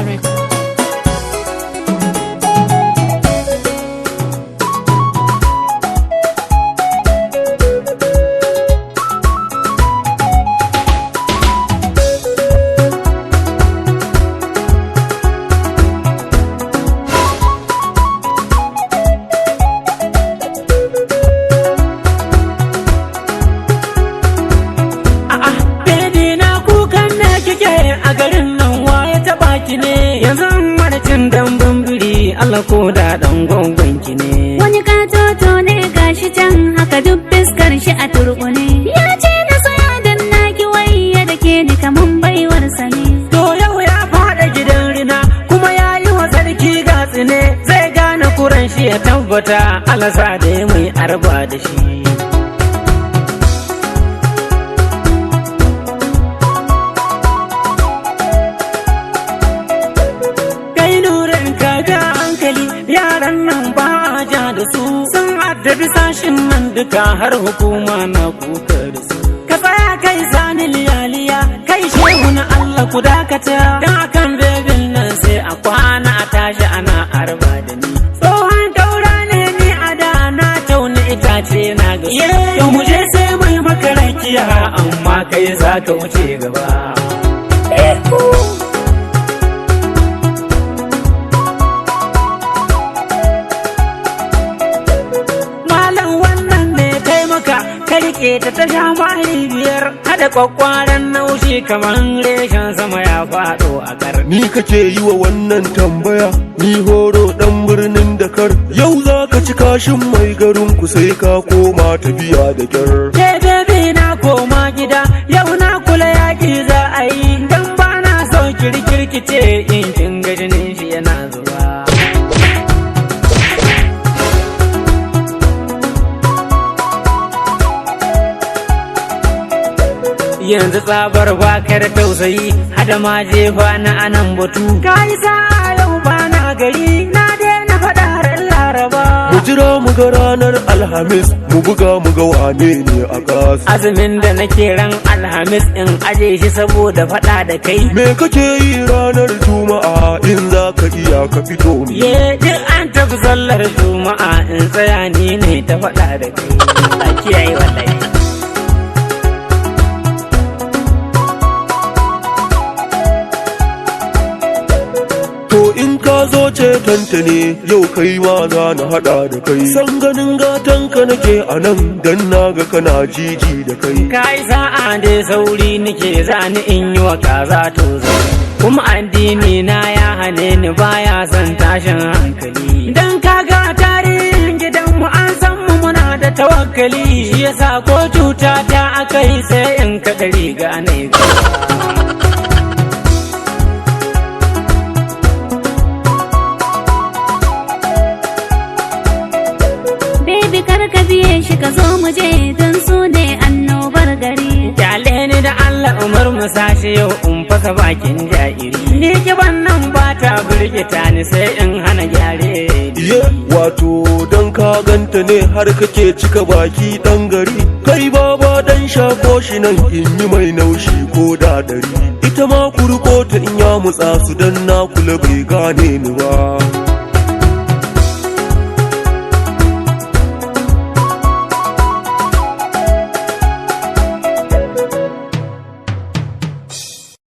Records. A garin nan waye ta baki ne yanzu marcin dambun biri Allah ko da dan gongon ki ne wani katoto ne gashi can haka duk fiskar shi a turbune ya ce na saya dan naki wayya da ke ni kaman baiwar sani to yau ya fada gidan rina kuma ya yi wa sarki gatsine zai gane kuran shi ya tabbata Allah sa da mai arba da shi yaran nan ba a ja da su sun addabi sashin nan duka har hukuma na kuka da su ka tsaya kai sani liyaliya kai shehu na Allah ku dakata dan akan bebin nan sai a kwana a tashi ana arba da ni tsohon taura ne ni a da na tauna itace na ga yau mu je sai mai makarakiya amma kai za ka wuce gaba rike ta sha mali biyar hada kwakwaran naushi kaman reshen sama ya faɗo a kar ni kake yi wa wannan tambaya ni horo dan birnin Dakar yau za ka ci kashin mai garin ku sai ka koma tafiya da kyar bebe na koma gida yau na kula yaki za a yi dan ba na so kirkirkice in kin gajinin shi yana zuba yanzu tsabar bakar tausayi hada ma jefa na anan batu kai sa yau bana gari na daina faɗa ran Laraba mu jira mu ga ranar Alhamis mu buga mu ga wane ne a gas azumin da nake ran Alhamis in aje shi saboda faɗa da kai me kake yi ranar Juma'a in za ka iya ka fito ye duk an tafi sallar Juma'a in tsaya ni ne ta faɗa da kai a kiyaye wallahi in ka zo cetanta ne yau kai ma za na hada da kai san ganin gatan ka nake a nan dan naga kana jiji da kai kai sa'a dai sauri nake zani in yi wa kaza to zai kuma addini na ya hane ni baya son tashin hankali dan kaga tarihin gidanmu an san mu muna da tawakkali shi yasa ko cuta ta akai sai in ka riga ne ka biye shi ka zo mu je don su ne annobar gari kyale ni da Allah umar mu sashi yau in fasa bakin jairi ni kiban nan ba ta burgita ni sai in hana gyare iye wato dan ka ganta ne har kake cika baki dan gari kai baba dan shafo shi nan in yi mai naushi ko da dari ita ma kurko ta in ya mutsa su dan na kula bai gane ni ba